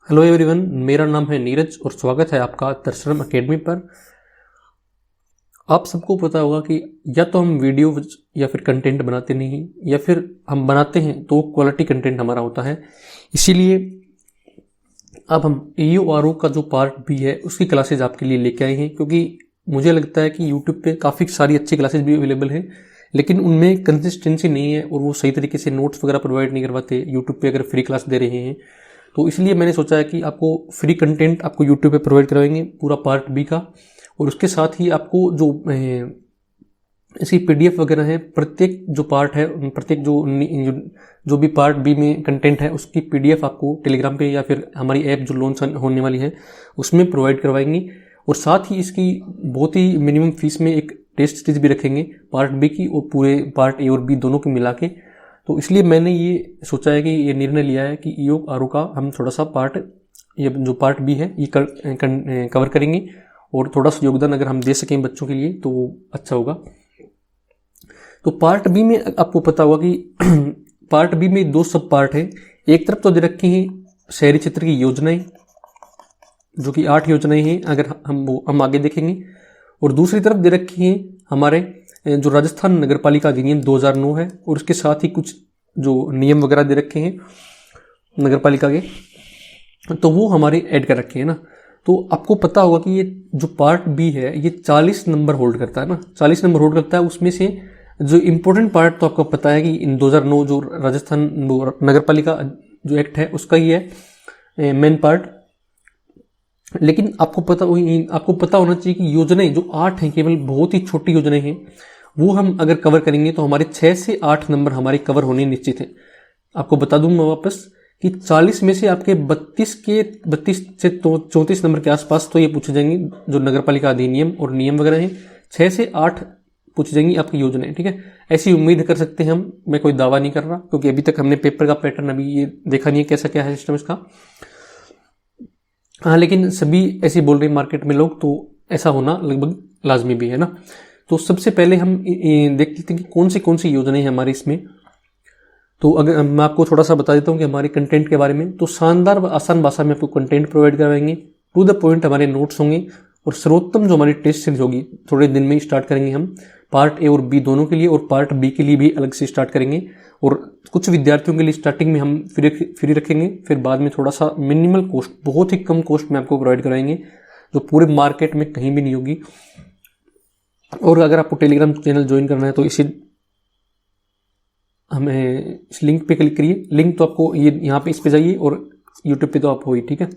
Hello everyone, मेरा नाम है नीरज और स्वागत है आपका दर्शनम एकेडमी पर। आप सबको पता होगा कि या तो हम वीडियो या फिर कंटेंट बनाते नहीं या फिर हम बनाते हैं तो क्वालिटी कंटेंट हमारा होता है। इसीलिए अब हम EORO का जो पार्ट भी है उसकी क्लासेज आपके लिए लेके आए हैं, क्योंकि मुझे लगता है कि यूट्यूब पे काफ़ी सारी अच्छी क्लासेज भी अवेलेबल हैं, लेकिन उनमें कंसिस्टेंसी नहीं है और वो सही तरीके से नोट्स वगैरह प्रोवाइड नहीं करवाते यूट्यूब पे अगर फ्री क्लास दे रहे हैं। तो इसलिए मैंने सोचा है कि आपको फ्री कंटेंट आपको यूट्यूब पे प्रोवाइड करवाएंगे, पूरा पार्ट बी का। और उसके साथ ही आपको जो इसकी PDF वगैरह है, प्रत्येक जो पार्ट है, प्रत्येक जो भी पार्ट बी में कंटेंट है उसकी PDF आपको टेलीग्राम पे या फिर हमारी ऐप जो लॉन्च होने वाली है उसमें प्रोवाइड करवाएंगे। और साथ ही इसकी बहुत ही मिनिमम फीस में एक टेस्ट सीरीज भी रखेंगे पार्ट बी की और पूरे पार्ट ए और बी दोनों की मिला के। तो इसलिए मैंने ये सोचा है कि ये निर्णय लिया है कि EORO का हम थोड़ा सा पार्ट, ये जो पार्ट बी है ये कवर करेंगे और थोड़ा सा योगदान अगर हम दे सकें बच्चों के लिए तो अच्छा होगा। तो पार्ट बी में आपको पता होगा कि पार्ट बी में 2 सब पार्ट हैं। एक तरफ तो दे रखी हैं शहरी क्षेत्र की योजनाएं, जो कि 8 योजनाएं हैं अगर हम आगे देखेंगे। और दूसरी तरफ दे रखी हैं हमारे जो राजस्थान नगरपालिका अधिनियम 2009 है और उसके साथ ही कुछ जो नियम वगैरह दे रखे हैं नगरपालिका के, तो वो हमारे ऐड कर रखे हैं ना। तो आपको पता होगा कि ये जो पार्ट बी है ये 40 नंबर होल्ड करता है ना, 40 नंबर होल्ड करता है। उसमें से जो इम्पोर्टेंट पार्ट तो आपको पता है कि इन 2009 जो राजस्थान नगरपालिका जो एक्ट है उसका ही है मेन पार्ट। लेकिन आपको पता होना चाहिए कि योजनाएं जो 8 हैं केवल बहुत ही छोटी योजनाएं हैं, वो हम अगर कवर करेंगे तो हमारे 6 से 8 नंबर हमारे कवर होने निश्चित हैं। आपको बता दूं मैं वापस कि 40 में से आपके 32 से 34 नंबर के आसपास तो ये पूछे जाएंगे जो नगरपालिका अधिनियम और नियम वगैरह हैं। 6 से 8 पूछी जाएंगी आपकी योजनाएं, ठीक है। ऐसी उम्मीद कर सकते हैं हम, मैं कोई दावा नहीं कर रहा क्योंकि अभी तक हमने पेपर का पैटर्न अभी ये देखा नहीं है कैसा क्या है सिस्टम इसका। हाँ, लेकिन सभी ऐसे बोल रहे हैं मार्केट में लोग, तो ऐसा होना लगभग लाजमी भी है ना। तो सबसे पहले हम देख लेते हैं कि कौन सी योजनाएं हैं हमारी इसमें। तो अगर मैं आपको थोड़ा सा बता देता हूँ कि हमारे कंटेंट के बारे में, तो शानदार व आसान भाषा में आपको कंटेंट प्रोवाइड करवाएंगे, टू द पॉइंट हमारे नोट्स होंगे और सर्वोत्तम जो हमारी टेस्ट सीरीज होगी थोड़े दिन में स्टार्ट करेंगे हम, पार्ट ए और बी दोनों के लिए, और पार्ट बी के लिए भी अलग से स्टार्ट करेंगे। और कुछ विद्यार्थियों के लिए स्टार्टिंग में हम फ्री रखेंगे, फिर बाद में थोड़ा सा मिनिमल कॉस्ट, बहुत ही कम कॉस्ट में आपको प्रोवाइड कराएंगे जो पूरे मार्केट में कहीं भी नहीं होगी। और अगर आपको टेलीग्राम चैनल ज्वाइन करना है तो हमें इस लिंक पे क्लिक करिए। लिंक तो आपको ये यहाँ पे इस पे जाइए और यूट्यूब पे तो आप हो ही, ठीक है।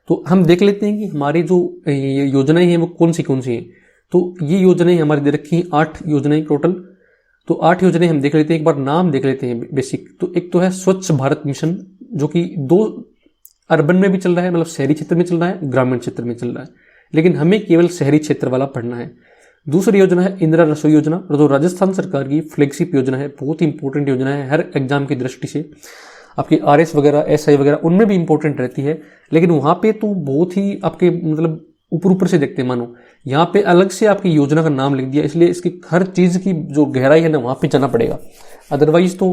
तो हम देख लेते हैं कि हमारी जो योजनाएं हैं वो कौन सी हैं। तो ये योजनाएं हमारी दे रखी हैं 8 योजनाएं टोटल। तो 8 योजनाएं हम देख लेते हैं, एक बार नाम देख लेते हैं बेसिक। तो एक तो है स्वच्छ भारत मिशन, जो कि 2 अर्बन में भी चल रहा है, मतलब शहरी क्षेत्र में चल रहा है, ग्रामीण क्षेत्र में चल रहा है, लेकिन हमें केवल शहरी क्षेत्र वाला पढ़ना है। दूसरी योजना है इंदिरा रसोई योजना, जो राजस्थान सरकार की फ्लैगशिप योजना है, बहुत ही इंपॉर्टेंट योजना है हर एग्जाम की दृष्टि से। आपकी RS वगैरह SI वगैरह उनमें भी इंपॉर्टेंट रहती है, लेकिन वहाँ पे तो बहुत ही आपके मतलब ऊपर से देखते हैं। मानो यहाँ पे अलग से आपकी योजना का नाम लिख दिया, इसलिए इसकी हर चीज़ की जो गहराई है ना वहाँ पे जाना पड़ेगा। अदरवाइज तो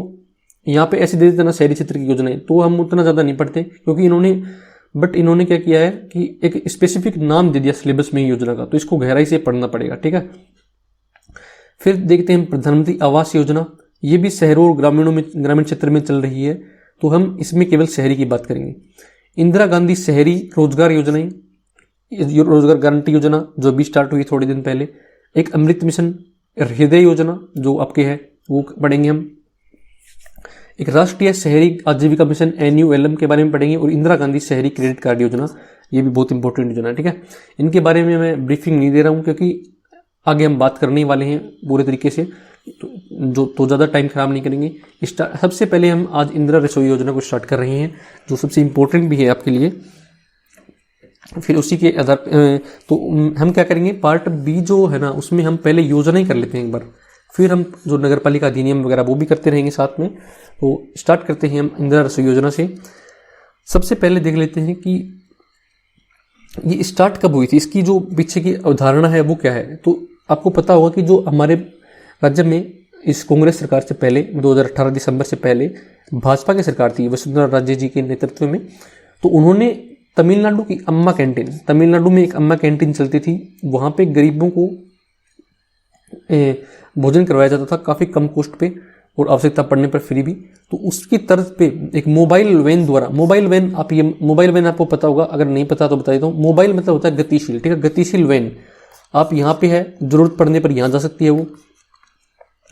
यहाँ पे ऐसे दे देते ना शहरी क्षेत्र की योजनाएं, तो हम उतना ज़्यादा नहीं पढ़ते, क्योंकि इन्होंने क्या किया है कि एक स्पेसिफिक नाम दे दिया सिलेबस में योजना का, तो इसको गहराई से पढ़ना पड़ेगा, ठीक है। फिर देखते हैं प्रधानमंत्री आवास योजना, ये भी शहरों और ग्रामीण क्षेत्र में चल रही है, तो हम इसमें केवल शहरी की बात करेंगे। इंदिरा गांधी शहरी रोजगार योजनाएं, रोजगार गारंटी योजना जो भी स्टार्ट हुई थोड़े दिन पहले, एक अमृत मिशन, हृदय योजना जो आपके है वो पढ़ेंगे हम, एक राष्ट्रीय शहरी आजीविका मिशन NULM के बारे में पढ़ेंगे, और इंदिरा गांधी शहरी क्रेडिट कार्ड योजना, ये भी बहुत इंपॉर्टेंट योजना है, ठीक है। इनके बारे में मैं ब्रीफिंग नहीं दे रहा हूँ क्योंकि आगे हम बात करने वाले हैं पूरे तरीके से, तो ज़्यादा टाइम खराब नहीं करेंगे। सबसे पहले हम आज इंदिरा रसोई योजना को स्टार्ट कर रहे हैं, जो सबसे इम्पोर्टेंट भी है आपके लिए। फिर उसी के आधार तो हम क्या करेंगे, पार्ट बी जो है ना उसमें हम पहले योजना ही कर लेते हैं एक बार, फिर हम जो नगरपालिका अधिनियम वगैरह वो भी करते रहेंगे साथ में। तो स्टार्ट करते हैं हम इंदिरा रसोई योजना से। सबसे पहले देख लेते हैं कि ये स्टार्ट कब हुई थी, इसकी जो पीछे की अवधारणा है वो क्या है। तो आपको पता होगा कि जो हमारे राज्य में इस कांग्रेस सरकार से पहले 2018 दिसंबर से पहले भाजपा की सरकार थी वसुंधरा राजे जी के नेतृत्व में, तो उन्होंने तमिलनाडु की अम्मा कैंटीन, तमिलनाडु में एक अम्मा कैंटीन चलती थी, वहाँ पे गरीबों को भोजन करवाया जाता था काफ़ी कम कॉस्ट पे और आवश्यकता पड़ने पर फ्री भी। तो उसकी तर्ज पे एक मोबाइल वैन द्वारा, मोबाइल वैन, आप ये मोबाइल वैन आपको पता होगा, अगर नहीं पता तो बता देता हूँ। मोबाइल मतलब होता है गतिशील, ठीक है, गतिशील वैन। आप यहाँ पे है, जरूरत पड़ने पर यहाँ जा सकती है वो,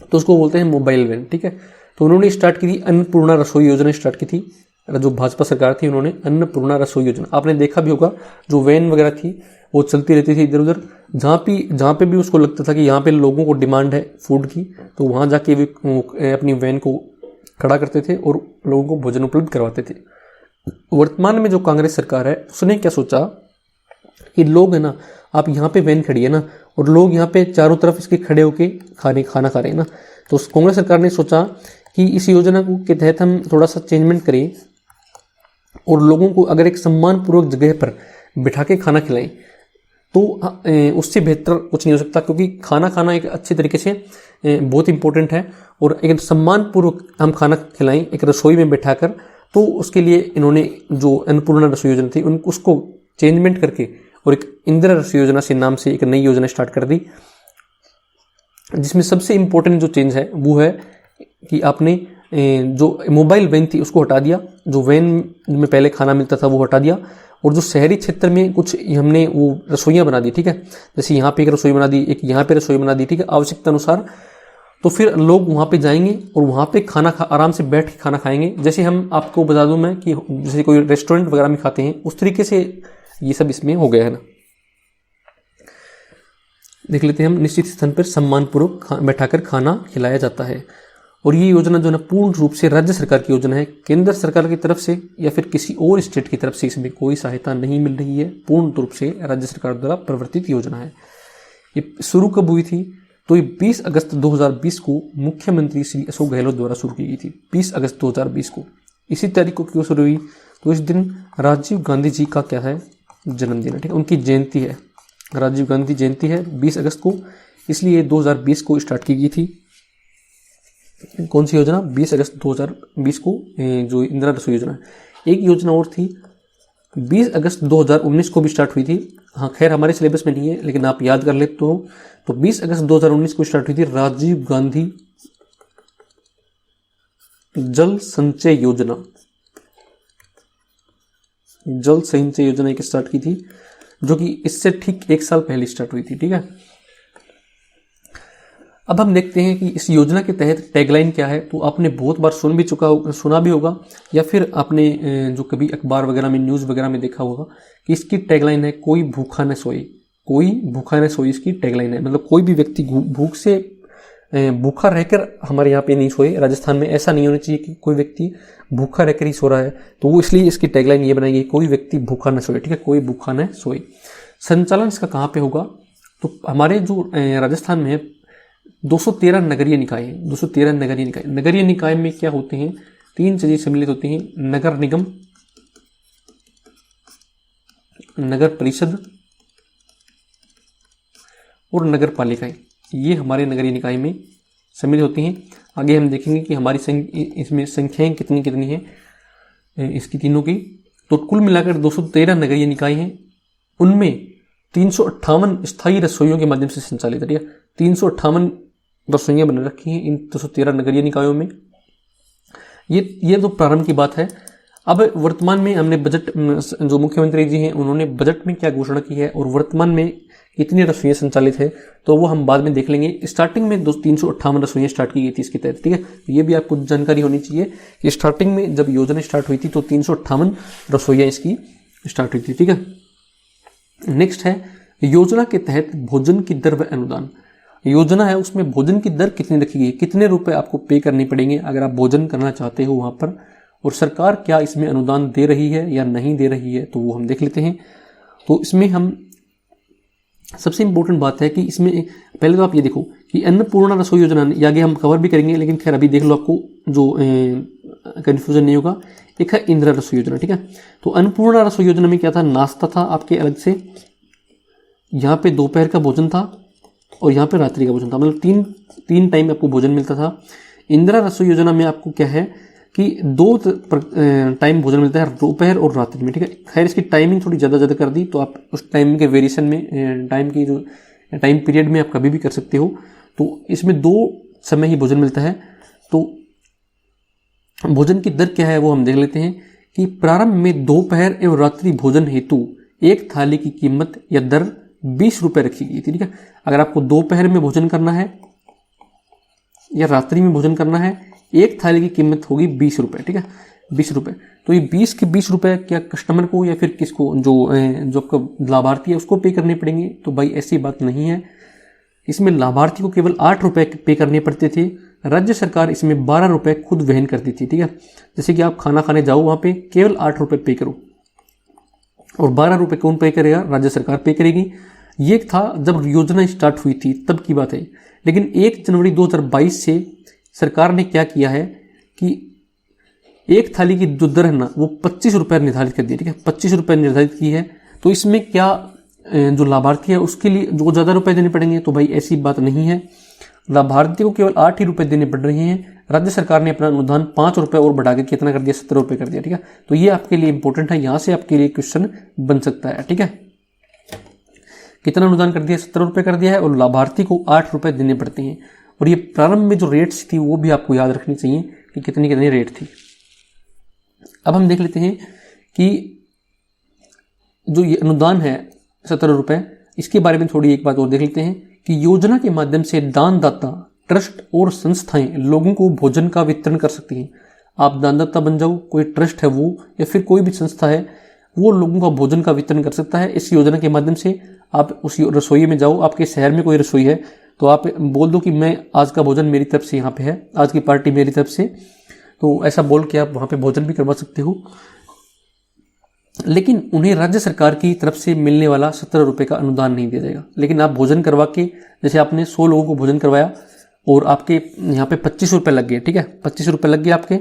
तो उसको बोलते हैं मोबाइल वैन, ठीक है। तो उन्होंने स्टार्ट की थी अन्नपूर्णा रसोई योजना स्टार्ट की थी, जो भाजपा सरकार थी, उन्होंने अन्नपूर्णा रसोई योजना, आपने देखा भी होगा, जो वैन वगैरह थी वो चलती रहती थी इधर उधर, जहाँ पे भी उसको लगता था कि यहाँ पे लोगों को डिमांड है फूड की, तो वहाँ जाके भी अपनी वैन को खड़ा करते थे और लोगों को भोजन उपलब्ध करवाते थे। वर्तमान में जो कांग्रेस सरकार है उसने क्या सोचा कि लोग है ना, आप यहाँ पे वैन खड़ी है ना और लोग यहाँ पे चारों तरफ इसके खड़े होके खाना खा रहे हैं ना, तो कांग्रेस सरकार ने सोचा कि इस योजना के तहत हम थोड़ा सा चेंजमेंट करें और लोगों को अगर एक सम्मानपूर्वक जगह पर बिठा के खाना खिलाएं तो उससे बेहतर कुछ नहीं हो सकता, क्योंकि खाना खाना एक अच्छे तरीके से बहुत इंपॉर्टेंट है और एक सम्मानपूर्वक हम खाना खिलाएं एक रसोई में बैठाकर। तो उसके लिए इन्होंने जो अन्नपूर्णा रसोई योजना थी उसको चेंजमेंट करके और एक इंदिरा रसोई योजना से नाम से एक नई योजना स्टार्ट कर दी, जिसमें सबसे इम्पोर्टेंट जो चेंज है वो है कि आपने जो मोबाइल वैन थी उसको हटा दिया, जो वैन में पहले खाना मिलता था वो हटा दिया, और जो शहरी क्षेत्र में कुछ हमने वो रसोइयाँ बना दी, ठीक है, जैसे यहाँ पे एक रसोई बना दी, एक यहाँ पे रसोई बना दी, ठीक है, आवश्यकता अनुसार। तो फिर लोग वहाँ पे जाएंगे और वहाँ पे आराम से बैठ के खाना खाएंगे। जैसे हम आपको बता दूं मैं कि जैसे कोई रेस्टोरेंट वगैरह में खाते हैं, उस तरीके से ये सब इसमें हो गया है ना। देख लेते हैं हम, निश्चित स्थान पर सम्मानपूर्वक बैठाकर खाना खिलाया जाता है। और ये योजना जो है ना पूर्ण रूप से राज्य सरकार की योजना है, केंद्र सरकार की तरफ से या फिर किसी और स्टेट की तरफ से इसमें कोई सहायता नहीं मिल रही है, पूर्ण रूप से राज्य सरकार द्वारा प्रवर्तित योजना है। ये शुरू कब हुई थी? तो ये 20 अगस्त 2020 को मुख्यमंत्री श्री अशोक गहलोत द्वारा शुरू की गई थी, 20 अगस्त 2020 को। इसी तारीख को क्यों शुरू हुई? तो इस दिन राजीव गांधी जी का क्या है, जन्मदिन है, ठीक है, उनकी जयंती है, राजीव गांधी जयंती है 20 अगस्त को, इसलिए 2020 को स्टार्ट की गई थी। कौन सी योजना? 20 अगस्त 2020 को जो इंदिरा रसोई योजना है। एक योजना और थी 20 अगस्त 2019 को भी स्टार्ट हुई थी, हाँ खैर हमारे सिलेबस में नहीं है लेकिन आप याद कर लेते हो। तो 20 अगस्त 2019 को स्टार्ट हुई थी राजीव गांधी जल संचय योजना, जल संचय योजना एक स्टार्ट की थी, जो कि इससे ठीक 1 साल पहले स्टार्ट हुई थी, ठीक है। अब हम देखते हैं कि इस योजना के तहत टैगलाइन क्या है। तो आपने बहुत बार सुना भी होगा या फिर आपने जो कभी अखबार वगैरह में, न्यूज़ वगैरह में देखा होगा कि इसकी टैगलाइन है कोई भूखा न सोए, कोई भूखा न सोए, इसकी टैगलाइन है। मतलब कोई भी व्यक्ति भूख से भूखा रहकर हमारे यहाँ पे नहीं सोए, राजस्थान में ऐसा नहीं होना चाहिए कि कोई व्यक्ति भूखा रहकर ही सो रहा है, तो वो इसलिए इसकी टैगलाइन ये बनाई गई, कोई व्यक्ति भूखा न सोए, ठीक है, कोई भूखा न सोए। संचालन इसका कहाँ पे होगा? तो हमारे जो राजस्थान में है 213 नगरीय निकाय हैं, 213 नगरीय निकाय। नगरीय निकाय में क्या होते हैं? 3 चीजें सम्मिलित होती हैं, नगर निगम, नगर परिषद और नगर पालिकाएं। ये हमारे नगरीय निकाय में सम्मिलित होती हैं। आगे हम देखेंगे कि हमारी इसमें संख्याएं कितनी कितनी हैं इसकी तीनों की। तो कुल मिलाकर 213 नगरीय निकाय हैं, उनमें 358 स्थायी रसोइयों के माध्यम से संचालित है, ठीक है, 358 रसोइयाँ बन रखी हैं इन 213 नगरीय निकायों में। ये तो प्रारंभ की बात है। अब वर्तमान में हमने बजट, जो मुख्यमंत्री जी हैं उन्होंने बजट में क्या घोषणा की है और वर्तमान में कितनी रसोइयाँ संचालित है, तो वो हम बाद में देख लेंगे। स्टार्टिंग में 358 रसोइयाँ स्टार्ट की गई थी इसके तहत, ठीक है। ये भी आपको जानकारी होनी चाहिए कि स्टार्टिंग में जब योजना स्टार्ट हुई थी तो 358 रसोइयाँ इसकी स्टार्ट हुई थी, ठीक है। नेक्स्ट है योजना के तहत भोजन की दर व अनुदान। योजना है उसमें भोजन की दर कितनी रखी गई, कितने रुपए आपको पे करने पड़ेंगे अगर आप भोजन करना चाहते हो वहाँ पर, और सरकार क्या इसमें अनुदान दे रही है या नहीं दे रही है, तो वो हम देख लेते हैं। तो इसमें हम सबसे इंपॉर्टेंट बात है कि इसमें पहले तो आप ये देखो कि अन्नपूर्णा रसोई योजना, ये आगे हम कवर भी करेंगे लेकिन खैर अभी देख लो, आपको जो कन्फ्यूजन नहीं होगा। एक है इंदिरा रसोई योजना, ठीक है। तो अन्नपूर्णा रसोई योजना में क्या था? नाश्ता था आपके अलग से, यहाँ पे दोपहर का भोजन था और यहाँ पे रात्रि का भोजन था, मतलब तीन टाइम आपको भोजन मिलता था। इंदिरा रसोई योजना में आपको क्या है कि 2 टाइम भोजन मिलता है, दोपहर और रात्रि में, ठीक है। खैर इसकी टाइमिंग थोड़ी ज़्यादा कर दी, तो आप उस टाइम के वेरिएशन में टाइम की जो टाइम पीरियड में आप कभी भी कर सकते हो। तो इसमें 2 समय ही भोजन मिलता है। तो भोजन की दर क्या है वो हम देख लेते हैं कि प्रारंभ में दोपहर एवं रात्रि भोजन हेतु एक थाली की कीमत या दर 20 रुपये रखी गई थी, ठीक है। अगर आपको दोपहर में भोजन करना है या रात्रि में भोजन करना है, एक थाली की कीमत होगी 20 रुपये, ठीक है, 20 रुपये। तो ये 20 के 20 रुपये क्या कस्टमर को या फिर किसको, जो आपका लाभार्थी है उसको पे करने पड़ेंगे? तो भाई ऐसी बात नहीं है। इसमें लाभार्थी को केवल 8 रुपये पे करने पड़ते थे। राज्य सरकार इसमें 12 रुपये खुद वहन करती थी, ठीक है। जैसे कि आप खाना खाने जाओ, वहाँ पे केवल 8 रुपये पे करो और 12 रुपये कौन पे करेगा? राज्य सरकार पे करेगी। ये था जब योजना स्टार्ट हुई थी तब की बात है। लेकिन 1 जनवरी 2022 से सरकार ने क्या किया है कि एक थाली की जो दर है ना वो 25 रुपये निर्धारित कर दी, ठीक है, 25 रुपये निर्धारित की है। तो इसमें क्या जो लाभार्थी है उसके लिए जो ज़्यादा रुपए देने पड़ेंगे? तो भाई ऐसी बात नहीं है। लाभार्थी को केवल 8 ही रुपये देने पड़ रहे हैं। राज्य सरकार ने अपना अनुदान 5 रुपये और बढ़ा के कितना कर दिया? 17 रुपये कर दिया, ठीक है। तो ये आपके लिए इंपॉर्टेंट है, यहाँ से आपके लिए क्वेश्चन बन सकता है, ठीक है। कितना अनुदान कर दिया? 17 रुपये कर दिया है और लाभार्थी को 8 रुपये देने पड़ते हैं। और ये प्रारंभ में जो रेट्स थी वो भी आपको याद रखनी चाहिए कि कितनी कितनी रेट थी। अब हम देख लेते हैं कि जो ये अनुदान है 17 रुपये, इसके बारे में थोड़ी एक बात और देख लेते हैं कि योजना के माध्यम से दानदाता, ट्रस्ट और संस्थाएं लोगों को भोजन का वितरण कर सकती हैं। आप दानदाता बन जाओ, कोई ट्रस्ट है वो या फिर कोई भी संस्था है वो लोगों का भोजन का वितरण कर सकता है इस योजना के माध्यम से। आप उस रसोई में जाओ, आपके शहर में कोई रसोई है तो आप बोल दो कि मैं आज का भोजन मेरी तरफ से यहाँ पे है, आज की पार्टी मेरी तरफ से, तो ऐसा बोल के आप वहाँ पे भोजन भी करवा सकते हो। लेकिन उन्हें राज्य सरकार की तरफ से मिलने वाला 17 रुपये का अनुदान नहीं दिया जाएगा। लेकिन आप भोजन करवा के, जैसे आपने 100 लोगों को भोजन करवाया और आपके यहाँ पे 25 रुपये लग गए, ठीक है, 25 रुपये लग गए आपके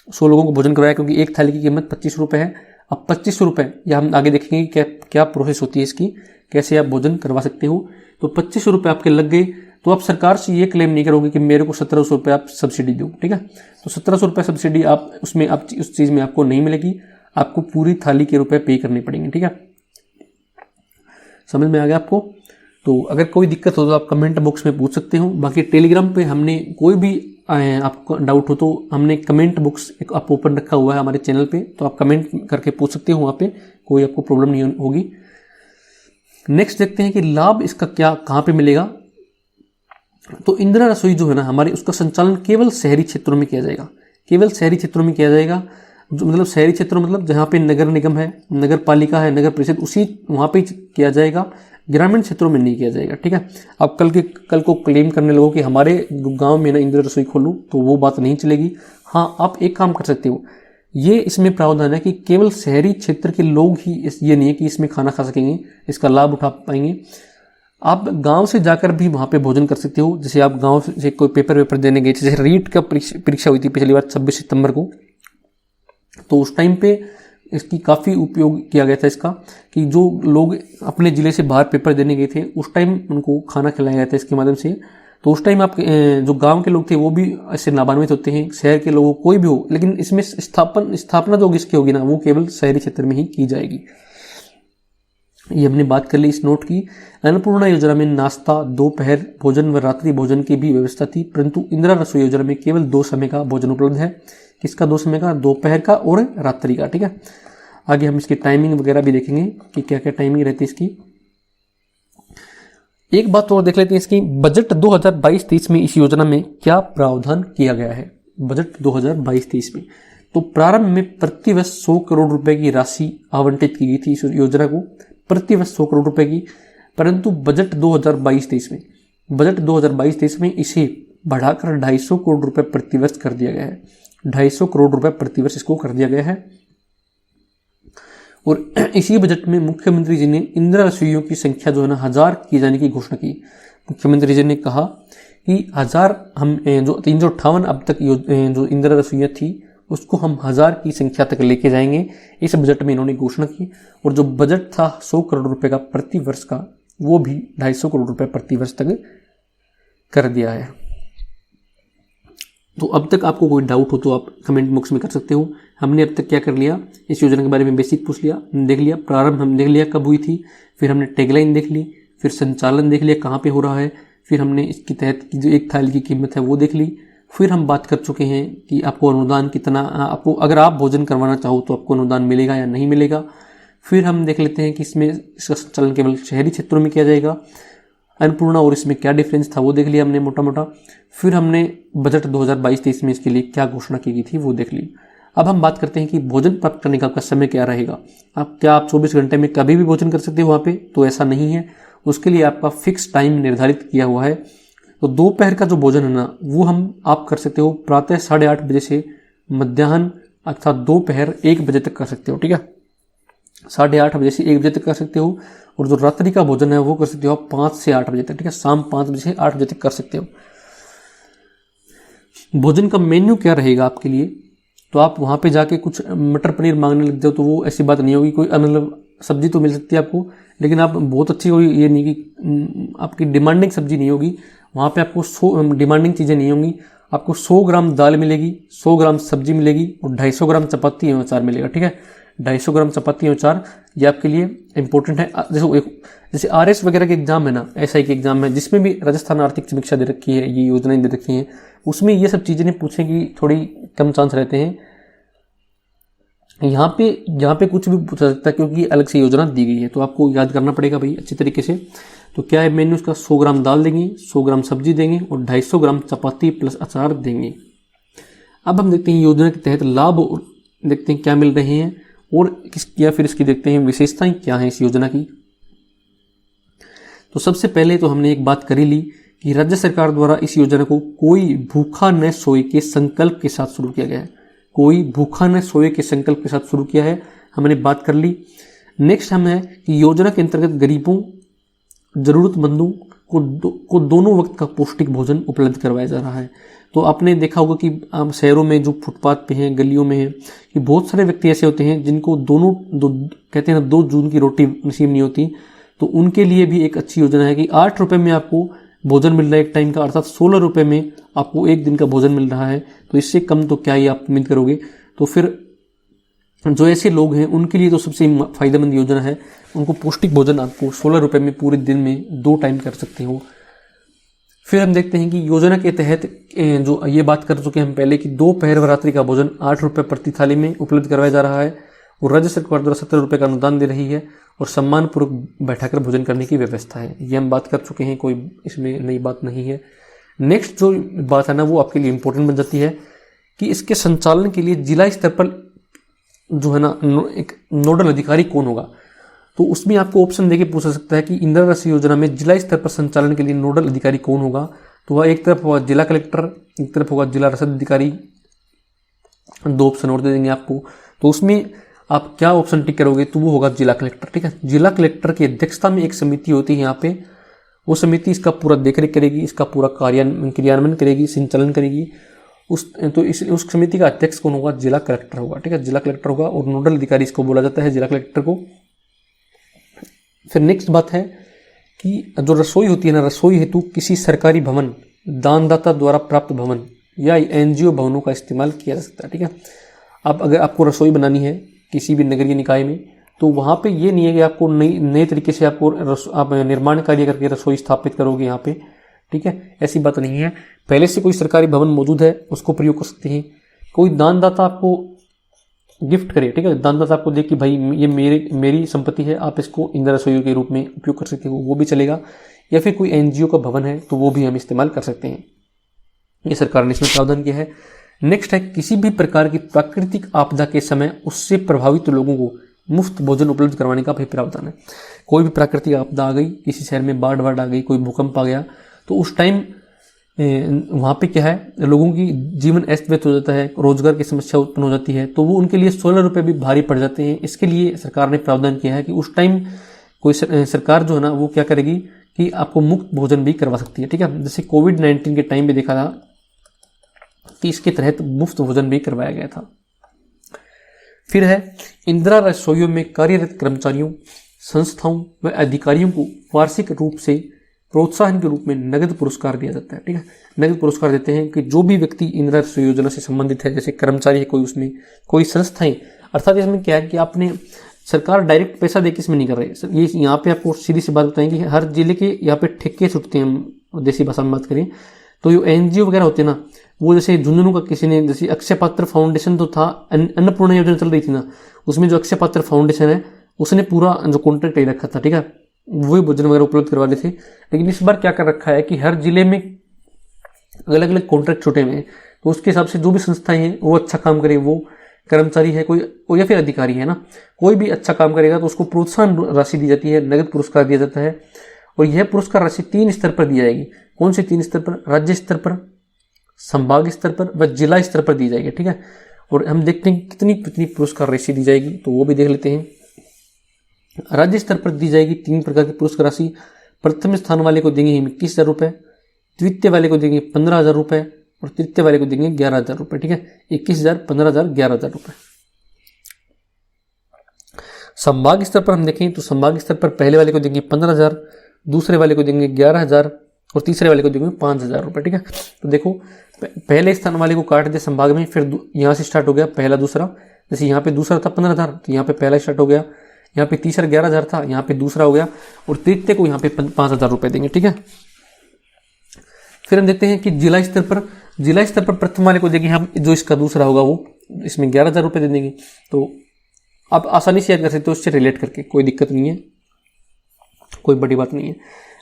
100 लोगों को भोजन करवाया, क्योंकि एक थाली की कीमत 25 रुपये है। अब 25 रुपये, या हम आगे देखेंगे क्या क्या प्रोसेस होती है इसकी, कैसे आप भोजन करवा सकते हो। तो 25 रुपये आपके लग गए, तो आप सरकार से ये क्लेम नहीं करोगे कि मेरे को 1700 रुपये आप सब्सिडी दो, ठीक है। तो 1700 रुपये सब्सिडी आप उसमें आप उस चीज़ में आपको नहीं मिलेगी, आपको पूरी थाली के रुपए पे करने पड़ेंगे, ठीक है। समझ में आ गया आपको? तो अगर कोई दिक्कत हो तो आप कमेंट बॉक्स में पूछ सकते हो। बाकी टेलीग्राम पे हमने कोई भी आपको डाउट हो तो हमने कमेंट बॉक्स एक आप ओपन रखा हुआ है हमारे चैनल पे, तो आप कमेंट करके पूछ सकते हो, वहाँ पे कोई आपको प्रॉब्लम नहीं होगी। नेक्स्ट देखते हैं कि लाभ इसका क्या कहाँ पे मिलेगा। तो इंदिरा रसोई जो है ना हमारी, उसका संचालन केवल शहरी क्षेत्रों में किया जाएगा, केवल शहरी क्षेत्रों में किया जाएगा। जो मतलब शहरी क्षेत्रों मतलब जहाँ पे नगर निगम है, नगर पालिका है, नगर परिषद, उसी वहाँ पे किया जाएगा, ग्रामीण क्षेत्रों में नहीं किया जाएगा, ठीक है। अब कल को क्लेम करने लगो कि हमारे गांव में ना इंदिरा रसोई खोलूँ, तो वो बात नहीं चलेगी। हाँ, आप एक काम कर सकते हो, ये इसमें प्रावधान है कि केवल शहरी क्षेत्र के लोग ही ये नहीं है कि इसमें खाना खा सकेंगे, इसका लाभ उठा पाएंगे। आप गांव से जाकर भी वहाँ पे भोजन कर सकते हो। जैसे आप गांव से कोई पेपर देने गए, जैसे रीट का परीक्षा हुई थी पिछली बार 26 सितंबर को, तो उस टाइम पे इसकी काफ़ी उपयोग किया गया था इसका, कि जो लोग अपने ज़िले से बाहर पेपर देने गए थे उस टाइम उनको खाना खिलाया गया था इसके माध्यम से। तो उस टाइम आप जो गांव के लोग थे वो भी ऐसे लाभान्वित होते हैं, शहर के लोगों कोई भी हो, लेकिन इसमें स्थापना जो इसकी होगी ना वो केवल शहरी क्षेत्र में ही की जाएगी। ये हमने बात कर ली इस नोट की। अन्नपूर्णा योजना में नाश्ता, दोपहर भोजन व रात्रि भोजन की भी व्यवस्था थी, परंतु इंदिरा रसोई योजना में केवल 2 समय का भोजन उपलब्ध है। किसका 2 समय का? दोपहर का और रात्रि का, ठीक है। आगे हम इसकी टाइमिंग वगैरह भी देखेंगे कि क्या क्या टाइमिंग रहती है इसकी। एक बात और देख लेते हैं इसकी, बजट 2022-23 में इस योजना में क्या प्रावधान किया गया है। बजट 2022-23 में तो प्रारंभ में प्रतिवर्ष 100 करोड़ रुपए की राशि आवंटित की गई थी इस योजना को, प्रतिवर्ष 100 करोड़ रुपए की। परंतु बजट 2022-23 में इसे बढ़ाकर 250 करोड़ रुपए प्रतिवर्ष कर दिया गया है। 250 करोड़ रुपए प्रतिवर्ष इसको कर दिया गया है। और इसी बजट में मुख्यमंत्री जी ने इंदिरा रसोइयों की संख्या जो है ना 1000 किए जाने की घोषणा की। मुख्यमंत्री जी ने कहा कि 1000 हम जो 358 अब तक जो इंदिरा रसोइयाँ थी उसको हम 1000 की संख्या तक लेके जाएंगे। इस बजट में इन्होंने घोषणा की। और जो बजट था 100 करोड़ रुपए का प्रति वर्ष का, वो भी 250 करोड़ रुपए प्रति वर्ष तक कर दिया है। तो अब तक आपको कोई डाउट हो तो आप कमेंट बॉक्स में कर सकते हो। हमने अब तक क्या कर लिया, इस योजना के बारे में बेसिक पूछ लिया, देख लिया, प्रारंभ हम देख लिया कब हुई थी, फिर हमने टैगलाइन देख ली, फिर संचालन देख लिया कहाँ पे हो रहा है, फिर हमने इसके तहत की जो एक थाली की कीमत है वो देख ली, फिर हम बात कर चुके हैं कि आपको अनुदान कितना, आपको अगर आप भोजन करवाना चाहो तो आपको अनुदान मिलेगा या नहीं मिलेगा। फिर हम देख लेते हैं कि इसमें इसका संचालन केवल शहरी क्षेत्रों में किया जाएगा, अन्नपूर्णा और इसमें क्या डिफरेंस था वो देख लिया हमने मोटा मोटा। फिर हमने बजट 2022-23 में इसके लिए क्या घोषणा की गई थी वो देख ली। अब हम बात करते हैं कि भोजन प्राप्त करने का आपका समय क्या रहेगा। आप 24 घंटे में कभी भी भोजन कर सकते हो वहाँ पे, तो ऐसा नहीं है। उसके लिए आपका फिक्स टाइम निर्धारित किया हुआ है। तो दोपहर का जो भोजन है ना वो आप कर सकते हो प्रातः 8:30 बजे से मध्याह्न अर्थात दोपहर 1 बजे तक कर सकते हो। ठीक है, 8:30 बजे से 1 बजे तक कर सकते हो। और जो रात्रि का भोजन है वो कर सकते हो आप 5 से 8 बजे तक। ठीक है, शाम 5 बजे से 8 बजे तक कर सकते हो। भोजन का मेन्यू क्या रहेगा आपके लिए, तो आप वहाँ पे जाके कुछ मटर पनीर मांगने लग जाओ तो वो ऐसी बात नहीं होगी। कोई मतलब सब्जी तो मिल सकती है आपको, लेकिन आप बहुत अच्छी कोई ये नहीं कि आपकी डिमांडिंग सब्जी नहीं होगी वहाँ पे। आपको 100 डिमांडिंग चीज़ें नहीं होंगी। आपको 100 ग्राम दाल मिलेगी, 100 ग्राम सब्जी मिलेगी और 250 ग्राम चपाती एवं अचार मिलेगा। ठीक है, 250 ग्राम चपाती एवं अचार ये आपके लिए इंपॉर्टेंट है। जैसे RS वगैरह के एग्जाम है ना, SI के एग्जाम है जिसमें भी राजस्थान आर्थिक समीक्षा दे रखी है, ये योजनाएं दे रखी हैं, उसमें ये सब चीज़ें पूछने की थोड़ी कम चांस रहते हैं। यहाँ पे कुछ भी पूछा सकता है क्योंकि अलग से योजना दी गई है, तो आपको याद करना पड़ेगा भाई अच्छी तरीके से। तो क्या है मेन्यू उसका, 100 ग्राम दाल देंगे, 100 ग्राम सब्जी देंगे और 250 ग्राम चपाती प्लस अचार देंगे। अब हम देखते हैं योजना के तहत लाभ देखते हैं क्या मिल रहे हैं और या फिर इसकी देखते हैं विशेषताएं क्या हैं इस योजना की। तो सबसे पहले तो हमने एक बात करी ली कि राज्य सरकार द्वारा इस योजना को कोई भूखा न सोए के संकल्प के साथ शुरू किया गया है। कोई भूखा न सोए के संकल्प के साथ शुरू किया है, हमने बात कर ली। नेक्स्ट हम है कि योजना के अंतर्गत गरीबों जरूरतमंदों को दोनों वक्त का पौष्टिक भोजन उपलब्ध करवाया जा रहा है। तो आपने देखा होगा कि शहरों में जो फुटपाथ पे हैं, गलियों में हैं, कि बहुत सारे व्यक्ति ऐसे होते हैं जिनको कहते हैं ना 2 जून की रोटी नसीब नहीं होती। तो उनके लिए भी एक अच्छी योजना है कि 8 रुपये में आपको भोजन मिल रहा है एक टाइम का, अर्थात 16 रुपये में आपको एक दिन का भोजन मिल रहा है। तो इससे कम तो क्या ही आप उम्मीद करोगे। तो फिर जो ऐसे लोग हैं उनके लिए तो सबसे फायदेमंद योजना है। उनको पौष्टिक भोजन आपको 16 रुपये में पूरे दिन में 2 टाइम कर सकते हो। फिर हम देखते हैं कि योजना के तहत जो ये बात कर चुके हैं हम पहले कि दोपहर व रात्रि का भोजन 8 रुपये प्रति थाली में उपलब्ध करवाया जा रहा है और राज्य सरकार द्वारा 17 रुपये का अनुदान दे रही है और सम्मानपूर्वक बैठाकर भोजन करने की व्यवस्था है। ये हम बात कर चुके हैं, कोई इसमें नई बात नहीं है। नेक्स्ट जो बात है ना वो आपके लिए इंपॉर्टेंट बन जाती है कि इसके संचालन के लिए जिला स्तर पर जो है ना एक नोडल अधिकारी कौन होगा। तो उसमें आपको ऑप्शन देके पूछा सकता है कि इंदिरा आवास योजना में जिला स्तर पर संचालन के लिए नोडल अधिकारी कौन होगा। तो वह एक तरफ होगा जिला कलेक्टर, एक तरफ होगा जिला रसद अधिकारी। 2 ऑप्शन और दे देंगे आपको, तो उसमें आप क्या ऑप्शन टिक करोगे तो वो होगा जिला कलेक्टर। ठीक है, जिला कलेक्टर की अध्यक्षता में एक समिति होती है यहाँ पे। वो समिति इसका पूरा देखरेख करेगी, इसका पूरा क्रियान्वयन करेगी, संचालन करेगी। उस समिति का अध्यक्ष कौन होगा, जिला कलेक्टर होगा। ठीक है, जिला कलेक्टर होगा और नोडल अधिकारी इसको बोला जाता है जिला कलेक्टर को। फिर नेक्स्ट बात है कि जो रसोई होती है ना, रसोई हेतु किसी सरकारी भवन, दानदाता द्वारा प्राप्त भवन या NGO भवनों का इस्तेमाल किया जा सकता है। ठीक है, अब अगर आपको रसोई बनानी है किसी भी नगरीय निकाय में तो वहाँ पे ये नहीं है कि आपको नए तरीके से आप निर्माण कार्य करके रसोई स्थापित करोगे यहाँ पे। ठीक है, ऐसी बात नहीं है। पहले से कोई सरकारी भवन मौजूद है उसको प्रयोग कर सकते हैं। कोई दानदाता आपको गिफ्ट करे, ठीक है, दानदाता आपको दे कि भाई ये मेरी संपत्ति है, आप इसको इंदिरा रसोई के रूप में उपयोग कर सकते हो, वो भी चलेगा। या फिर कोई NGO का भवन है तो वो भी हम इस्तेमाल कर सकते हैं। ये सरकार ने इसमें प्रावधान किया है। नेक्स्ट है किसी भी प्रकार की प्राकृतिक आपदा के समय उससे प्रभावित लोगों को मुफ्त भोजन उपलब्ध करवाने का भी प्रावधान है। कोई भी प्राकृतिक आपदा आ गई, किसी शहर में बाढ़ आ गई, कोई भूकंप आ गया, तो उस टाइम वहाँ पे क्या है, लोगों की जीवन अस्त व्यस्त हो जाता है, रोजगार की समस्या उत्पन्न हो जाती है, तो वो उनके लिए 16 रुपये भी भारी पड़ जाते हैं। इसके लिए सरकार ने प्रावधान किया है कि उस टाइम कोई सरकार जो है ना वो क्या करेगी कि आपको मुफ्त भोजन भी करवा सकती है। ठीक है, जैसे कोविड-19 के टाइम पे देखा था कि इसके तहत मुफ्त भोजन भी करवाया गया था। फिर है इंदिरा रसोइयों में कार्यरत कर्मचारियों, संस्थाओं व अधिकारियों को वार्षिक रूप से प्रोत्साहन के रूप में नगद पुरस्कार दिया जाता है। ठीक है, नगद पुरस्कार देते हैं कि जो भी व्यक्ति इंदिरा आवास योजना से संबंधित है, जैसे कर्मचारी है कोई, उसमें कोई संस्थाएं, अर्थात इसमें क्या है कि आपने सरकार डायरेक्ट पैसा देके इसमें नहीं कर रही। ये यहाँ पे आपको सीधी सी बात बताएंगे, हर जिले के यहाँ पे ठेके छुटते हैं, हम देसी भाषा में बात करें तो जो एनजीओ वगैरह होते हैं ना, वो जैसे झुंझुनू का किसी ने, जैसे अक्षय पात्र फाउंडेशन तो था, अन्नपूर्णा योजना चल रही थी ना, उसमें जो अक्षय पात्र फाउंडेशन है उसने पूरा जो कॉन्ट्रैक्ट ले रखा था। ठीक है, वही भोजन वगैरह उपलब्ध करवा रहे थे। लेकिन इस बार क्या कर रखा है कि हर जिले में अलग अलग कॉन्ट्रैक्ट छुटे हुए हैं, तो उसके हिसाब से जो भी संस्थाएं हैं वो अच्छा काम करे, वो कर्मचारी है कोई या फिर अधिकारी है ना, कोई भी अच्छा काम करेगा तो उसको प्रोत्साहन राशि दी जाती है, नगद पुरस्कार दिया जाता है। और यह पुरस्कार राशि 3 स्तर पर दी जाएगी। कौन से 3 स्तर पर? राज्य स्तर पर, संभाग स्तर पर व जिला स्तर पर दी जाएगी। ठीक है, और हम देखते हैं कितनी कितनी पुरस्कार राशि दी जाएगी, तो वो भी देख लेते हैं। राज्य स्तर पर दी जाएगी 3 प्रकार की पुरस्कार राशि। प्रथम स्थान वाले को देंगे 21,000 रुपये, द्वितीय वाले को देंगे 15,000 रुपये और तृतीय वाले को देंगे 11,000 रुपये। ठीक है, 21,000, 15,000, 11,000 रुपये। संभाग स्तर पर हम देखें तो संभाग स्तर पर पहले वाले को देंगे 15,000, दूसरे वाले को देंगे 11,000 और तीसरे वाले को देंगे 5,000 रुपये। ठीक है, तो देखो पहले स्थान वाले को काट दे संभाग में, फिर यहाँ से स्टार्ट हो गया पहला दूसरा, जैसे यहाँ पे दूसरा था 15,000 तो यहाँ पे पहला स्टार्ट हो गया, यहाँ पे तीसरा 11,000 था, यहाँ पे दूसरा हो गया, और तृतीय को यहाँ पे 5,000 रुपये देंगे। ठीक है, फिर हम देखते हैं कि जिला स्तर पर प्रथम वाले को देंगे हम, जो इसका दूसरा होगा वो इसमें 11,000 रुपये दे देंगे। तो आप आसानी से याद कर सकते हो उससे रिलेट करके, कोई दिक्कत नहीं है, कोई बड़ी बात नहीं है।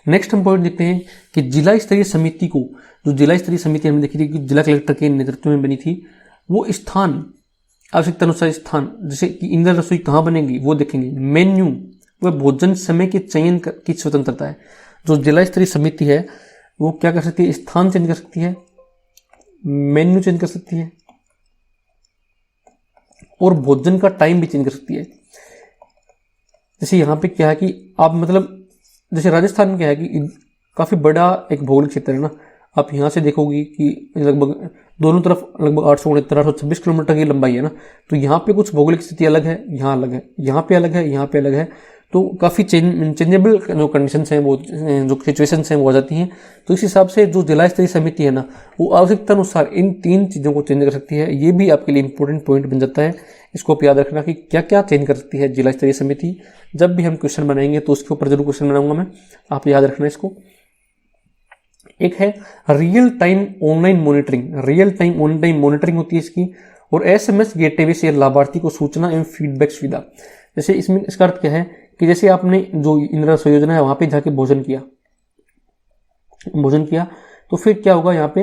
नेक्स्ट हम पॉइंट देखते हैं कि जिला स्तरीय समिति को, जो जिला स्तरीय समिति हमने देखी थी कि जिला कलेक्टर के नेतृत्व में बनी थी, वो स्थान आवश्यकता अनुसार स्थान, जैसे कि इंदिरा रसोई कहाँ बनेगी वो देखेंगे। मेन्यू व भोजन समय के चयन की स्वतंत्रता है। जो जिला स्तरीय समिति है वो क्या कर सकती है? स्थान चेंज कर सकती है, मेन्यू चेंज कर सकती है और भोजन का टाइम भी चेंज कर सकती है। जैसे यहाँ पे क्या है कि आप मतलब जैसे राजस्थान में क्या है कि काफी बड़ा एक भौगोलिक क्षेत्र है ना, आप यहाँ से देखोगे कि लगभग दोनों तरफ लगभग 826 किलोमीटर की लंबाई है ना, तो यहाँ पे कुछ भौगोलिक स्थिति अलग है, यहाँ अलग है, यहाँ पे अलग है, यहाँ पे अलग है, तो काफ़ी चेंजेबल जो कंडीशंस हैं, वो जो सिचुएशंस हैं वो आ जाती हैं। तो इस हिसाब से जो जिला स्तरीय समिति है ना, वो आवश्यकता अनुसार इन 3 चीज़ों को चेंज कर सकती है। ये भी आपके लिए इंपॉर्टेंट पॉइंट बन जाता है, इसको आप याद रखना कि क्या क्या चेंज कर सकती है जिला स्तरीय समिति। जब भी हम क्वेश्चन बनाएंगे तो उसके ऊपर जरूर क्वेश्चन बनाऊंगा मैं, आप याद रखना इसको। एक है real time online monitoring. Real time online monitoring होती है इसकी, और SMS गेटवे से लाभार्थी को सूचना एवं फीडबैक सुविधा। जैसे इसमें इसका अर्थ क्या है कि जैसे आपने जो इंदिरा आवास योजना है वहां पे जाके भोजन किया तो फिर क्या होगा, यहाँ पे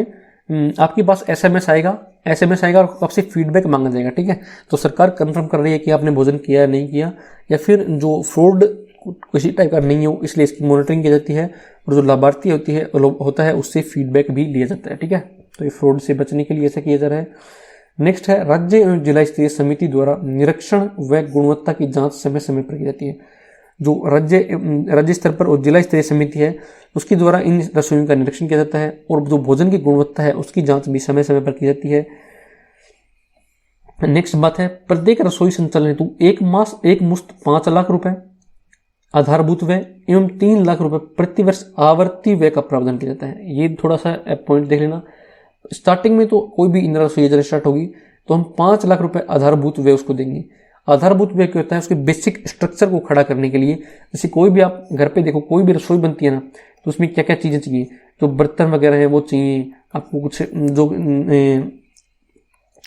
आपके पास SMS आएगा और आपसे फीडबैक मांगा जाएगा। ठीक है, तो सरकार कंफर्म कर रही है कि आपने भोजन किया या नहीं किया, या फिर जो फ्रॉड किसी टाइप का नहीं हो, इसलिए इसकी मॉनिटरिंग की जाती है। और जो लाभार्थी होता है उससे फीडबैक भी लिया जाता है। ठीक है, तो ये फ्रॉड से बचने के लिए ऐसा किया जा रहा है। नेक्स्ट है राज्य एवं जिला स्तरीय समिति द्वारा निरीक्षण व गुणवत्ता की जांच समय समय पर की जाती है। जो राज्य स्तर पर और जिला स्तरीय समिति है उसके द्वारा इन रसोइयों का निरीक्षण किया जाता है, और जो भोजन की गुणवत्ता है उसकी जांच भी समय समय पर की जाती है। नेक्स्ट बात है, प्रत्येक रसोई संचालन हेतु एक मुश्त 5 लाख रुपए आधारभूत व्यय एवं 3 लाख रुपए प्रतिवर्ष आवर्ती व्यय का प्रावधान किया जाता है। ये थोड़ा सा पॉइंट देख लेना। स्टार्टिंग में तो कोई भी इंदिरा रसोई योजना स्टार्ट होगी तो हम 5 लाख रुपए आधारभूत व्यय उसको देंगे। आधारभूत व्यय क्या होता है? उसके बेसिक स्ट्रक्चर को खड़ा करने के लिए। जैसे कोई भी आप घर पे देखो, कोई भी रसोई बनती है ना, तो उसमें क्या क्या चीजें चाहिए, जो बर्तन वगैरह है वो चाहिए आपको, कुछ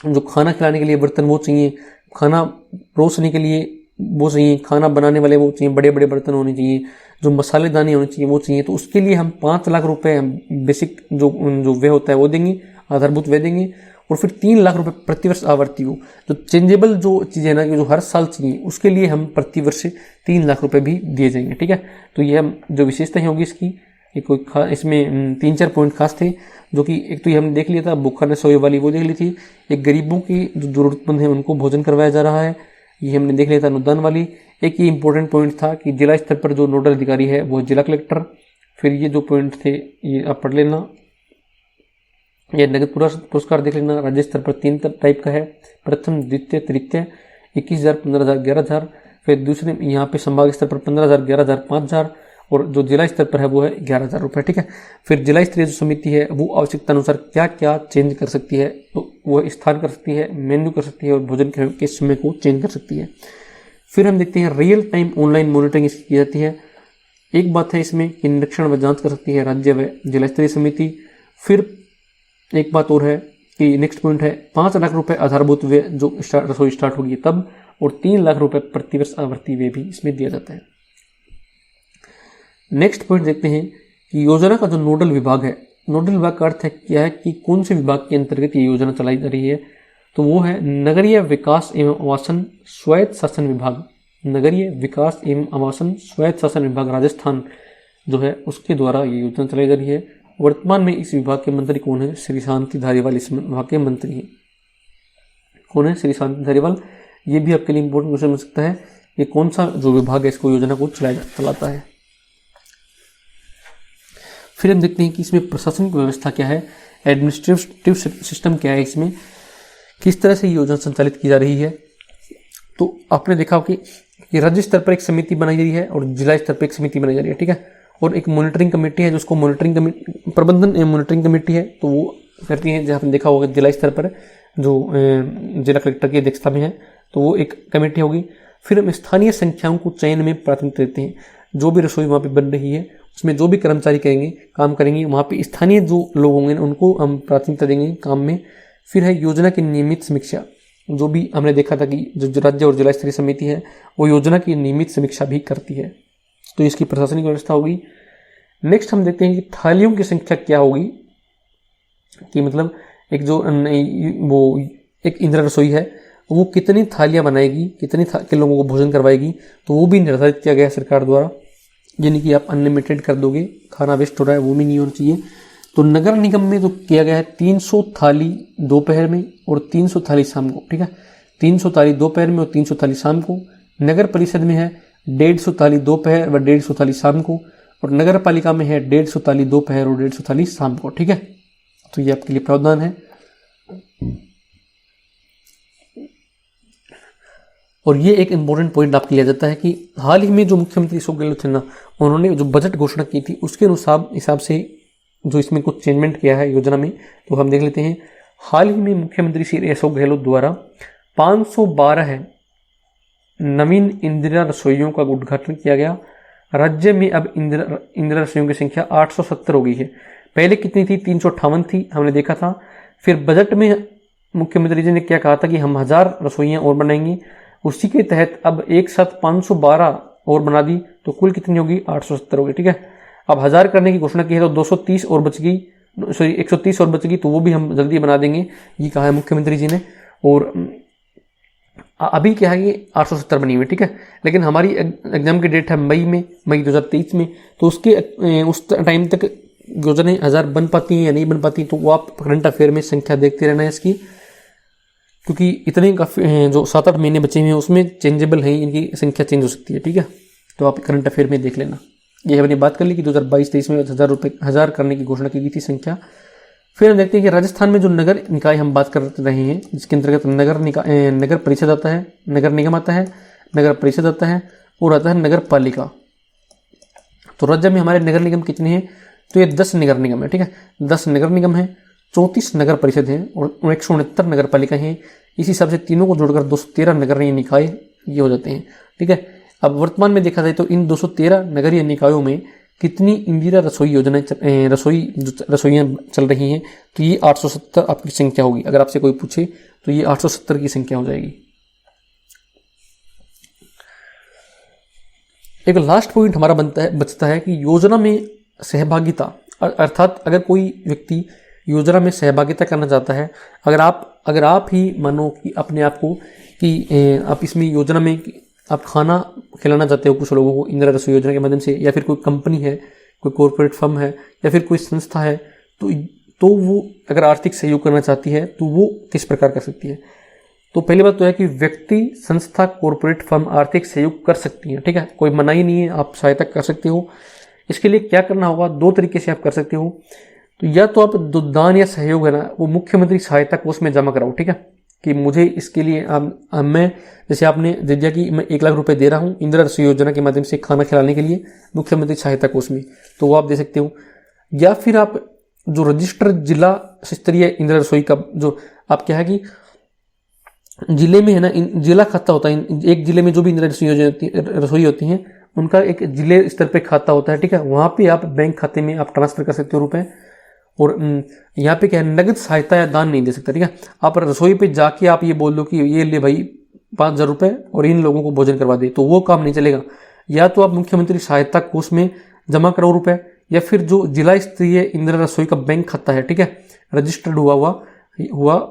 जो खाना खिलाने के लिए बर्तन वो चाहिए, खाना परोसने के लिए वो चाहिए, खाना बनाने वाले वो चाहिए, बड़े बड़े बर्तन होने चाहिए, जो मसालेदानी होनी चाहिए वो चाहिए। तो उसके लिए हम 5 लाख रुपए बेसिक जो व्यय होता है वो देंगे, आधारभूत व्यय देंगे। और फिर 3 लाख रुपए प्रतिवर्ष आवर्ती हो, जो चेंजेबल जो चीज़ें है ना, कि जो हर साल चाहिए, उसके लिए हम प्रतिवर्ष 3 लाख रुपए भी दिए जाएंगे। ठीक है, तो ये हम जो विशेषताएं होगी इसकी, ये कोई इसमें 3-4 पॉइंट खास थे, जो कि एक तो ये हमने देख लिया था, भूखा न सोए वाली वो देख ली थी। एक गरीबों की जो जरूरतमंद है उनको भोजन करवाया जा रहा है, ये हमने देख लिया था, अनुदान वाली। एक ये इंपॉर्टेंट पॉइंट था कि जिला स्तर पर जो नोडल अधिकारी है वो जिला कलेक्टर। फिर ये जो पॉइंट थे ये आप पढ़ लेना। ये नगद पुरस्कार देख लेना। राज्य स्तर पर 3 टाइप का है, प्रथम, द्वितीय, तृतीय। 21,000, 15,000, 11,000। फिर दूसरे यहाँ पे संभाग स्तर पर 15,000, 11,000, 5,000। और जो जिला स्तर पर है वो है 11,000 रुपये, ठीक है। फिर जिला स्तरीय जो समिति है वो आवश्यकता अनुसार क्या क्या चेंज कर सकती है, तो वो स्थान कर सकती है, मेन्यू कर सकती है और भोजन के समय को चेंज कर सकती है। फिर हम देखते हैं रियल टाइम ऑनलाइन मॉनिटरिंग इसकी की जाती है। एक बात है इसमें कि निरीक्षण व जांच कर सकती है राज्य व जिला स्तरीय समिति। फिर एक बात और है कि नेक्स्ट पॉइंट है 5 लाख रुपए आधारभूत व्यय जो रसोई स्टार्ट होगी तब, और 3 लाख रुपए प्रतिवर्ष आवर्ती व्यय भी इसमें दिया जाता है। नेक्स्ट पॉइंट देखते हैं कि योजना का जो नोडल विभाग है, नोडल विभाग का अर्थ है क्या है कि कौन से विभाग के अंतर्गत ये योजना चलाई जा रही है, तो वो है नगरीय विकास एवं आवासन स्वायत्त शासन विभाग। नगरीय विकास एवं आवासन स्वायत्त शासन विभाग राजस्थान जो है उसके द्वारा ये योजना चलाई जा रही है। वर्तमान में इस विभाग के मंत्री कौन है? श्री शांति धारीवाल इस विभाग के मंत्री हैं। कौन है? श्री शांति धारीवाल। ये भी आपके लिए इंपॉर्टेंट क्वेश्चन बन सकता है, ये कौन सा जो विभाग है इसको योजना को चलाता है। फिर हम देखते हैं कि इसमें प्रशासनिक व्यवस्था क्या है, एडमिनिस्ट्रेटिव सिस्टम क्या है, इसमें किस तरह से ये योजना संचालित की जा रही है। तो आपने देखा हो कि राज्य स्तर पर एक समिति बनाई जा रही है और जिला स्तर पर एक समिति बनाई जा रही है, ठीक है। और एक मॉनिटरिंग कमेटी है जिसको प्रबंधन मॉनिटरिंग कमेटी है, तो वो करती है, जहाँ आपने देखा होगा जिला स्तर पर जो जिला कलेक्टर की अध्यक्षता में है, तो वो एक कमेटी होगी। फिर हम स्थानीय संख्याओं को चयन में प्राथमिकता देते हैं। जो भी रसोई वहाँ पे बन रही है उसमें जो भी कर्मचारी काम करेंगे वहाँ पे स्थानीय जो लोग होंगे उनको हम प्राथमिकता देंगे काम में। फिर है योजना की नियमित समीक्षा, जो भी हमने देखा था कि जो राज्य और जिला स्तरीय समिति है वो योजना की नियमित समीक्षा भी करती है, तो इसकी प्रशासनिक व्यवस्था होगी। नेक्स्ट हम देखते हैं कि थालियों की संख्या क्या होगी, कि मतलब एक जो वो एक इंदिरा रसोई है वो कितनी थालियां बनाएगी, कितने लोगों को भोजन करवाएगी, तो वो भी निर्धारित किया गया है सरकार द्वारा। यानी कि आप अनलिमिटेड कर दोगे, खाना वेस्ट हो रहा है वो भी नहीं होना चाहिए। तो नगर निगम में जो किया गया है 300 थाली दोपहर में और 300 थाली शाम को, ठीक है। 300 थाली दोपहर में और 300 थाली शाम को। नगर परिषद में है 150 थाली दोपहर व 150 थाली शाम को, और नगर पालिका में है 150 थाली दोपहर और 150 थाली शाम को, ठीक है। तो ये आपके लिए प्रावधान है। और ये एक इंपॉर्टेंट पॉइंट आपके लिया जाता है कि हाल ही में जो मुख्यमंत्री अशोक गहलोत थे ना, उन्होंने जो बजट घोषणा की थी उसके हिसाब से जो इसमें कुछ चेंजमेंट किया है योजना में, तो हम देख लेते हैं। हाल ही में मुख्यमंत्री श्री अशोक गहलोत द्वारा 512 नवीन इंदिरा रसोइयों का उद्घाटन किया गया। राज्य में अब इंदिरा रसोइयों की संख्या 870 हो गई है। पहले कितनी थी? 358 थी, हमने देखा था। फिर बजट में मुख्यमंत्री जी ने क्या कहा था कि हम 1000 रसोइयाँ और बनाएंगे, उसी के तहत अब एक साथ 512 और बना दी, तो कुल कितनी होगी? 870 होगी, ठीक है। अब 1000 करने की घोषणा की है तो 230 और बच गई, सॉरी 130 और बच गई, तो वो भी हम जल्दी बना देंगे, ये कहा है मुख्यमंत्री जी ने। और अभी क्या है कि 870 बनी हुई, ठीक है। लेकिन हमारी एग्जाम की डेट है मई 2023 में, तो उस टाइम तक योजनाएं 1000 बन पाती हैं या नहीं बन पाती, तो वो आप करंट अफेयर में संख्या देखते रहना है इसकी, क्योंकि इतने काफ़ी जो 7-8 महीने बचे हुए हैं उसमें चेंजेबल है, इनकी संख्या चेंज हो सकती है, ठीक है। तो आप करंट अफेयर में देख लेना। ये हमने बात कर ली कि 2022-23 में 1000 करने की घोषणा की गई थी संख्या। फिर हम देखते हैं कि राजस्थान में जो नगर निकाय हम बात कर रहे हैं, जिसके अंतर्गत नगर परिषद आता है, नगर निगम आता है, नगर परिषद आता है और आता है नगर पालिका। तो राज्य में हमारे नगर निगम कितने हैं? तो ये 10 नगर निगम है, ठीक है। 10 नगर निगम है, 34 नगर परिषद हैं और 169 नगर पालिका हैं। इस हिसाब से तीनों को जोड़कर 213 नगरीय निकाय ये हो जाते हैं, ठीक है। अब वर्तमान में देखा जाए तो इन 213 नगरीय निकायों में कितनी इंदिरा रसोई योजनाएं रसोइयाँ चल रही हैं, तो ये 870 आपकी संख्या होगी। अगर आपसे कोई पूछे तो ये 870 की संख्या हो जाएगी। एक लास्ट पॉइंट हमारा बचता है कि योजना में सहभागिता, अर्थात अगर कोई व्यक्ति योजना में सहभागिता करना चाहता है, अगर आप ही मानो कि अपने आप को कि आप इसमें योजना में आप खाना खिलाना चाहते हो कुछ लोगों को इंदिरा रसोई योजना के माध्यम से, या फिर कोई कंपनी है, कोई कॉर्पोरेट फर्म है, या फिर कोई संस्था है, तो वो अगर आर्थिक सहयोग करना चाहती है तो वो किस प्रकार कर सकती है। तो पहली बात तो है कि व्यक्ति, संस्था, कॉर्पोरेट फर्म आर्थिक सहयोग कर सकती है, ठीक है। कोई मनाही नहीं है, आप सहायता कर सकते हो। इसके लिए क्या करना होगा? 2 तरीके से आप कर सकते हो। तो या तो आप दान या सहयोग है ना वो मुख्यमंत्री सहायता कोष में जमा कराओ, ठीक है। कि मुझे इसके लिए मैं जैसे आपने दे दिया कि मैं 1 लाख रुपए दे रहा हूँ इंदिरा रसोई योजना के माध्यम से खाना खिलाने के लिए मुख्यमंत्री सहायता कोष में, तो वो आप दे सकते हो। या फिर आप जो रजिस्टर जिला स्तरीय इंदिरा रसोई का जो आप क्या है कि जिले में है ना, जिला खाता होता है, एक जिले में जो भी इंदिरा रसोई होती है उनका एक जिले स्तर पे खाता होता है, ठीक है। वहाँ पे आप बैंक खाते में आप ट्रांसफर कर सकते हो रुपए। और यहाँ पे क्या है, नगद सहायता या दान नहीं दे सकता, ठीक है। आप रसोई पे जाके आप ये बोल दो कि ये ले भाई 5,000 रुपये और इन लोगों को भोजन करवा दे, तो वो काम नहीं चलेगा। या तो आप मुख्यमंत्री सहायता कोष में जमा कराओ रुपए, या फिर जो जिला स्तरीय इंदिरा रसोई का बैंक खाता है, ठीक है, रजिस्टर्ड हुआ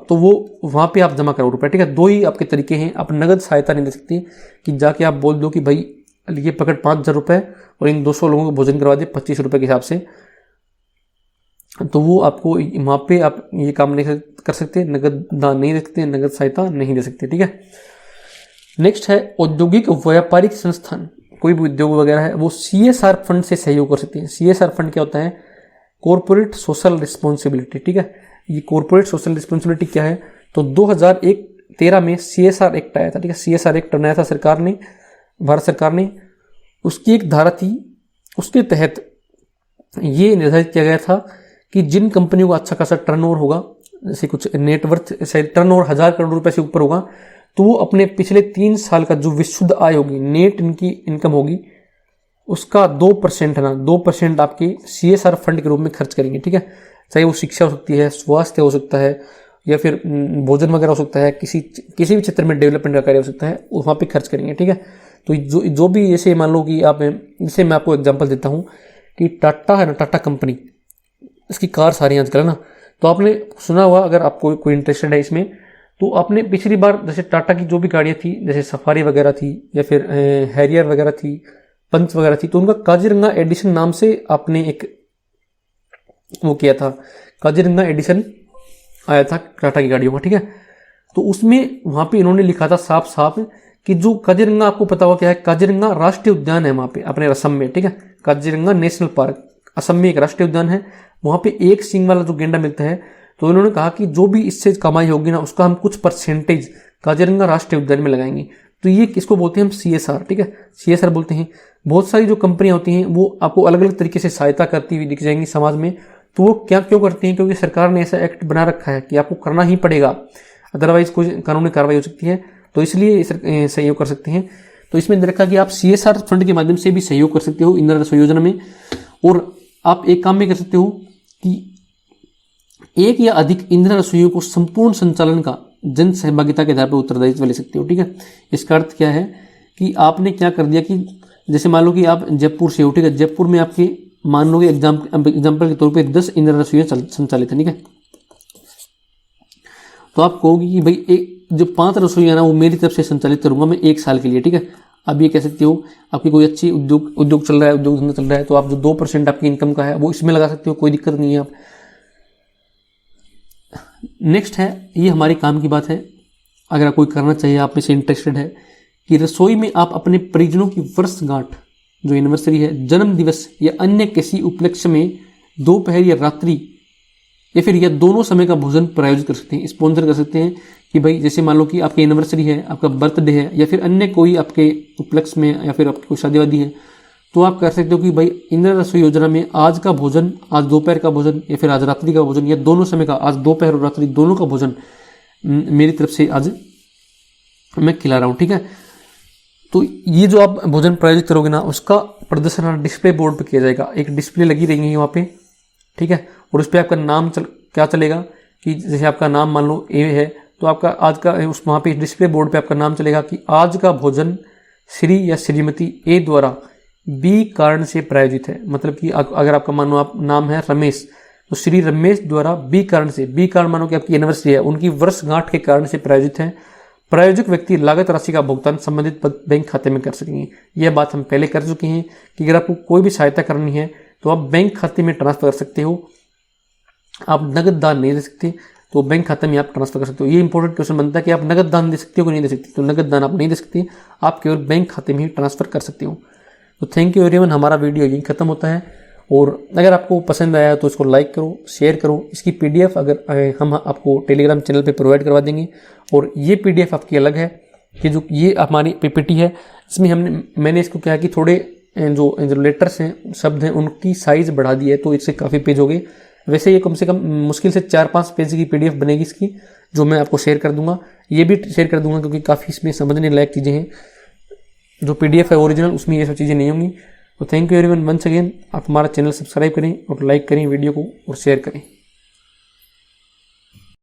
तो वो वहाँ पे आप जमा कराओ रुपए, ठीक है। 2 ही आपके तरीके हैं। आप नगद सहायता नहीं दे सकते कि जाके आप बोल दो कि भाई ये पकड़ 5,000 रुपये और इन 200 लोगों को भोजन करवा दे 25 रुपये के हिसाब से, तो वो आपको वहाँ पे आप ये काम नहीं कर सकते, नगद दान नहीं दे सकते, नगद सहायता नहीं दे सकते, ठीक है। नेक्स्ट है औद्योगिक व्यापारिक संस्थान, कोई भी उद्योग वगैरह है, वो CSR फंड से सहयोग कर सकते हैं। CSR फंड क्या होता है, कॉर्पोरेट सोशल रिस्पॉन्सिबिलिटी, ठीक है। ये कॉर्पोरेट सोशल रिस्पॉन्सिबिलिटी क्या है, तो 2013 में CSR एक्ट आया था, ठीक है। CSR एक्ट बनाया था सरकार ने, भारत सरकार ने, उसकी एक धारा थी, उसके तहत ये निर्धारित किया गया था कि जिन कंपनियों का अच्छा खासा टर्नओवर होगा, जैसे कुछ नेटवर्थ शायद टर्नओवर 1,000 करोड़ रुपए से ऊपर होगा, तो वो अपने पिछले 3 साल का जो विशुद्ध आय होगी, नेट इनकी इनकम होगी, उसका 2% है ना, 2% आपके CSR फंड के रूप में खर्च करेंगे, ठीक है। चाहे वो शिक्षा हो सकती है, स्वास्थ्य हो सकता है, या फिर भोजन वगैरह हो सकता है, किसी भी क्षेत्र में डेवलपमेंट का कार्य हो सकता है, वहाँ पे खर्च करेंगे, ठीक है। तो जो भी जैसे मान लो कि आप, जैसे मैं आपको एग्जांपल देता हूँ कि टाटा है ना, टाटा कंपनी, इसकी कार सारी आजकल है ना, तो आपने सुना होगा, अगर आपको कोई इंटरेस्टेड है इसमें, तो आपने पिछली बार जैसे टाटा की जो भी गाड़ियाँ थी, जैसे सफारी वगैरह थी या फिर हैरियर वगैरह थी, पंच वगैरह थी, तो उनका काजीरंगा एडिशन नाम से आपने एक वो किया था, काजीरंगा एडिशन आया था टाटा की गाड़ियों का, ठीक है। तो उसमें वहाँ पे इन्होंने लिखा था साफ साफ कि जो काजीरंगा, आपको पता हुआ क्या है, काजीरंगा राष्ट्रीय उद्यान है वहाँ पे अपने असम में, ठीक है। काजीरंगा नेशनल पार्क असम में एक राष्ट्रीय उद्यान है, वहाँ पे एक सींग वाला जो गेंडा मिलता है, तो इन्होंने कहा कि जो भी इससे कमाई होगी ना, उसका हम कुछ परसेंटेज काजीरंगा राष्ट्रीय उद्यान में लगाएंगे। तो ये किसको बोलते हैं हम, CSR, ठीक है, CSR बोलते हैं। बहुत सारी जो कंपनियां होती हैं वो आपको अलग अलग तरीके से सहायता करती हुई दिख जाएंगी समाज में। तो वो क्या क्यों करती हैं, क्योंकि सरकार ने ऐसा एक्ट बना रखा है कि आपको करना ही पड़ेगा, अदरवाइज कोई कानूनी कार्रवाई हो सकती है, तो इसलिए सहयोग कर सकते हैं। तो इसमें देखा कि आप CSR फंड के माध्यम से भी सहयोग कर सकते हो इंदिरा रसोई योजना में। और आप एक काम भी कर सकते हो कि एक या अधिक इंदिरा रसोइयों को संपूर्ण संचालन का जन सहभागिता के आधार पर उत्तरदायित्व ले सकते हो, ठीक है। इसका अर्थ क्या है कि आपने क्या कर दिया कि जैसे मान लो कि आप जयपुर से हो, ठीक है, जयपुर में आपके मान लो कि एग्जाम्पल के तौर पे 10 इंदिरा रसोइयाँ संचालित है, ठीक है। तो आप कहोगे कि भाई एक जो 5 रसोइयाँ ना वो मेरी तरफ से संचालित करूंगा मैं 1 साल के लिए, ठीक है। अब ये कह सकते हो आपकी कोई अच्छी उद्योग चल रहा है, उद्योग धंधा चल रहा है, तो आप जो 2% आपकी इनकम का है वो इसमें लगा सकते हो, कोई दिक्कत नहीं है आप। नेक्स्ट है, ये हमारे काम की बात है, अगर कोई करना चाहिए, आप में से इंटरेस्टेड है कि रसोई में आप अपने परिजनों की वर्षगांठ जो एनिवर्सरी है, जन्म दिवस या अन्य किसी उपलक्ष्य में दोपहर या रात्रि या फिर यह दोनों समय का भोजन प्रायोजित कर सकते हैं, स्पॉन्सर कर सकते हैं। कि भाई जैसे मान लो कि आपकी एनिवर्सरी है, आपका बर्थडे है, या फिर अन्य कोई आपके उपलक्ष्य में, या फिर आपकी कोई शादी वादी है, तो आप कर सकते हो कि भाई इंदिरा रसोई योजना में आज का भोजन, आज दोपहर का भोजन या फिर आज रात्रि का भोजन, या दोनों समय का, आज दोपहर और रात्रि दोनों का भोजन मेरी तरफ से आज मैं खिला रहा हूँ, ठीक है। तो ये जो आप भोजन प्रायोजित करोगे ना, उसका प्रदर्शन डिस्प्ले बोर्ड पे किया जाएगा, एक डिस्प्ले लगी रहेगी वहाँ पे, ठीक है। और उस पर आपका नाम क्या चलेगा कि जैसे आपका नाम मान लो ए है, तो आपका आज का उस वहाँ पे डिस्प्ले बोर्ड पे आपका नाम चलेगा कि आज का भोजन श्री या श्रीमती ए द्वारा बी कारण से प्रायोजित है। मतलब कि अगर आपका मानो आप नाम है रमेश, तो श्री रमेश द्वारा बी कारण से, बी कारण मानो कि आपकी एनिवर्सरी है, उनकी वर्षगांठ के कारण से प्रायोजित है। प्रायोजक व्यक्ति लागत राशि का भुगतान संबंधित बैंक खाते में कर सकेंगे। यह बात हम पहले कर चुके हैं कि अगर आपको कोई भी सहायता करनी है तो आप बैंक खाते में ट्रांसफर कर सकते हो, आप नगद दान नहीं दे सकते, तो बैंक खाते में आप ट्रांसफर कर सकते हो। ये इंपॉर्टेंट क्वेश्चन बनता है कि आप नगद दान दे सकते हो कि नहीं दे सकते, तो नगद दान आप नहीं दे सकते, आप केवल बैंक खाते में ही ट्रांसफर कर सकते हो। तो थैंक यू एवरीवन, हमारा वीडियो यहीं खत्म होता है। और अगर आपको पसंद आया तो इसको लाइक करो, शेयर करो। इसकी PDF अगर हम आपको टेलीग्राम चैनल पे प्रोवाइड करवा देंगे। और ये PDF आपकी अलग है कि जो ये हमारी PPT है, इसमें मैंने इसको क्या है कि थोड़े जो लेटर्स हैं, शब्द हैं, उनकी साइज़ बढ़ा दी है, तो इससे काफ़ी पेज हो गए। वैसे ये कम से कम मुश्किल से 4-5 पेज की PDF बनेगी इसकी, जो मैं आपको शेयर कर दूंगा। ये भी शेयर कर दूंगा क्योंकि काफ़ी इसमें समझने लायक चीज़ें हैं। जो PDF है ओरिजिनल, उसमें ये सब चीज़ें नहीं होंगी। तो thank you everyone once again. आप हमारा चैनल सब्सक्राइब करें और लाइक करें वीडियो को और शेयर करें।